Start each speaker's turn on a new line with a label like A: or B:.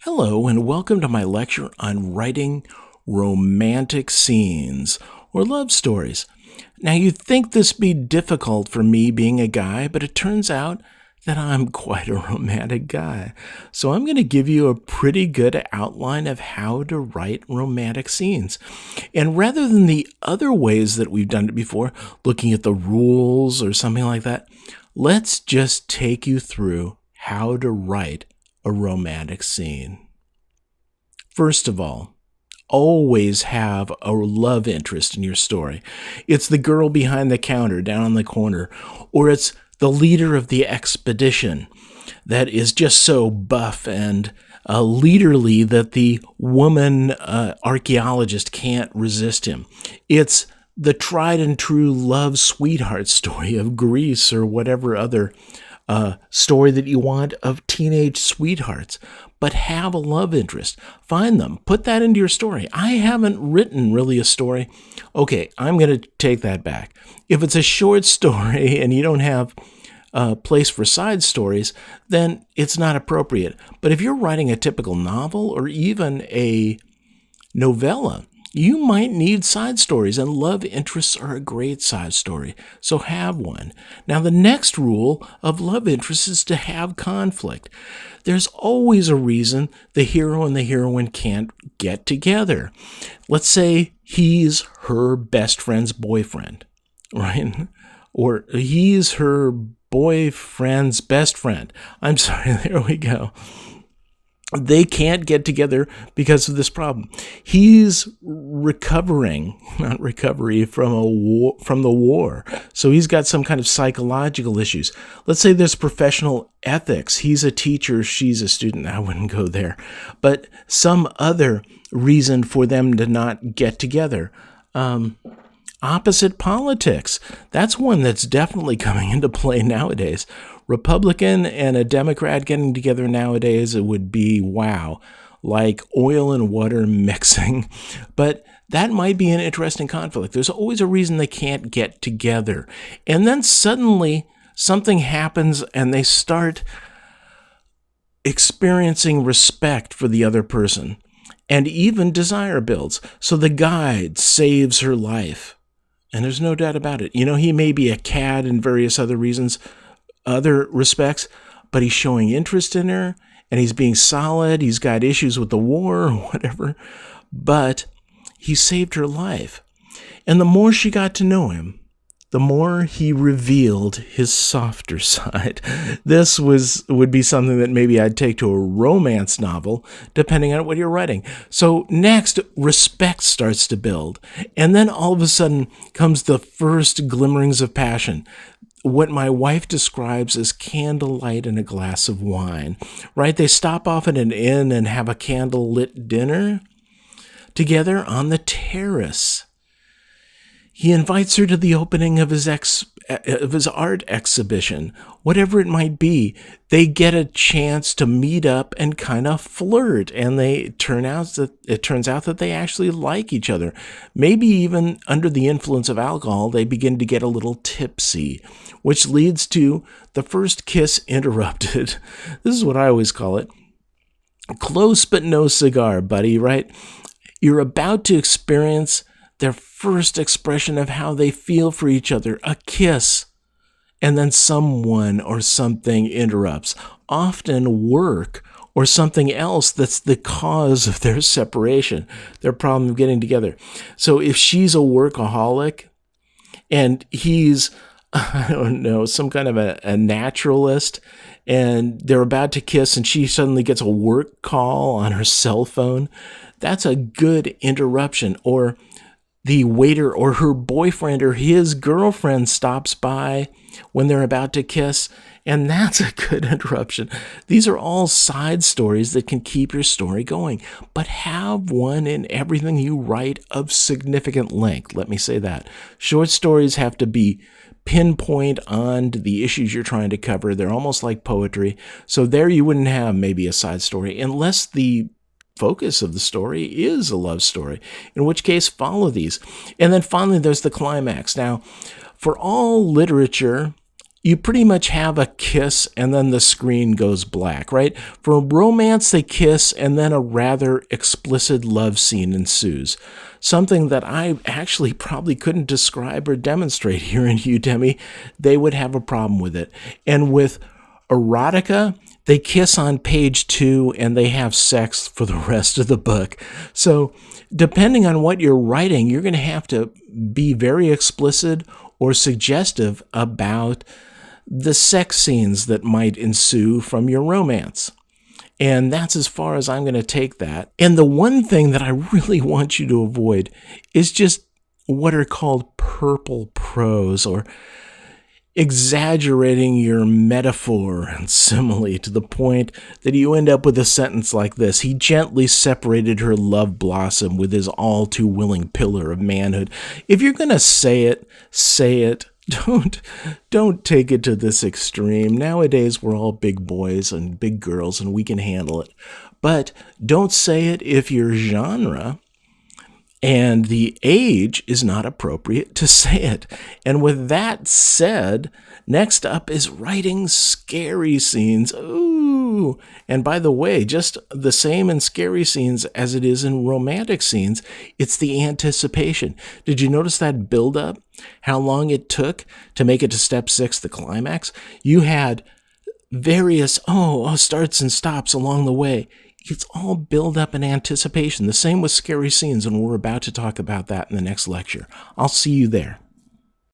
A: Hello, and welcome to my lecture on writing romantic scenes or love stories. Now, you'd think this be difficult for me being a guy, but it turns out that I'm quite a romantic guy. So I'm going to give you a pretty good outline of how to write romantic scenes. And rather than the other ways that we've done it before, looking at the rules or something like that, let's just take you through how to write a romantic scene. First of all, always have a love interest in your story. It's the girl behind the counter down in the corner, or it's the leader of the expedition that is just so buff and leaderly that the woman archaeologist can't resist him. It's the tried and true love sweetheart story of Greece or whatever other story that you want of teenage sweethearts, but have a love interest. Find them. Put that into your story. I haven't written really a story. Okay, I'm going to take that back. If it's a short story and you don't have a place for side stories, then it's not appropriate. But if you're writing a typical novel or even a novella, you might need side stories, and love interests are a great side story, so have one. Now, the next rule of love interests is to have conflict. There's always a reason the hero and the heroine can't get together. Let's say he's her best friend's boyfriend, right? Or he's her boyfriend's best friend. I'm sorry, there we go. They can't get together because of this problem. He's recovering, not recovery, from the war. So he's got some kind of psychological issues. Let's say there's professional ethics. He's a teacher, she's a student. I wouldn't go there. But some other reason for them to not get together. Opposite politics. That's one that's definitely coming into play nowadays. Republican and a Democrat getting together nowadays, it would be, wow, like oil and water mixing. But that might be an interesting conflict. There's always a reason they can't get together. And then suddenly something happens and they start experiencing respect for the other person. And even desire builds. So the guide saves her life. And there's no doubt about it. You know, he may be a cad in various other respects, but he's showing interest in her, and he's being solid. He's got issues with the war or whatever, but he saved her life. And the more she got to know him, the more he revealed his softer side. This would be something that maybe I'd take to a romance novel, depending on what you're writing. So next, respect starts to build. And then all of a sudden comes the first glimmerings of passion. What my wife describes as candlelight and a glass of wine, right? They stop off at an inn and have a candlelit dinner together on the terrace. He invites her to the opening of his art exhibition, whatever it might be. They get a chance to meet up and kind of flirt, and it turns out that they actually like each other. Maybe even under the influence of alcohol, they begin to get a little tipsy, which leads to the first kiss interrupted. This is what I always call it. Close but no cigar, buddy, right? You're about to experience their first expression of how they feel for each other, a kiss, and then someone or something interrupts, often work or something else that's the cause of their separation, their problem of getting together. So if she's a workaholic and he's, I don't know, some kind of a naturalist, and they're about to kiss and she suddenly gets a work call on her cell phone, that's a good interruption. Or the waiter or her boyfriend or his girlfriend stops by when they're about to kiss, and that's a good interruption. These are all side stories that can keep your story going, but have one in everything you write of significant length. Let me say that. Short stories have to be pinpoint on to the issues you're trying to cover. They're almost like poetry. So there you wouldn't have maybe a side story unless the focus of the story is a love story, in which case follow these. And then finally, there's the climax. Now, for all literature, you pretty much have a kiss and then the screen goes black, right? For romance, they kiss and then a rather explicit love scene ensues. Something that I actually probably couldn't describe or demonstrate here in Udemy. They would have a problem with it. And with erotica, they kiss on page 2 and they have sex for the rest of the book. So depending on what you're writing, you're going to have to be very explicit or suggestive about the sex scenes that might ensue from your romance. And that's as far as I'm going to take that. And the one thing that I really want you to avoid is just what are called purple prose, or exaggerating your metaphor and simile to the point that you end up with a sentence like this: he gently separated her love blossom with his all too willing pillar of manhood. If you're going to say it, say it. Don't take it to this extreme. Nowadays, we're all big boys and big girls, and we can handle it. But don't say it if your genre and the age is not appropriate to say it. And with that said, next up is writing scary scenes. Ooh. And by the way, just the same in scary scenes as it is in romantic scenes, it's the anticipation. Did you notice that build-up? How long it took to make it to step 6, the climax? You had various starts and stops along the way. It's all build up and anticipation. The same with scary scenes, and we're about to talk about that in the next lecture. I'll see you there.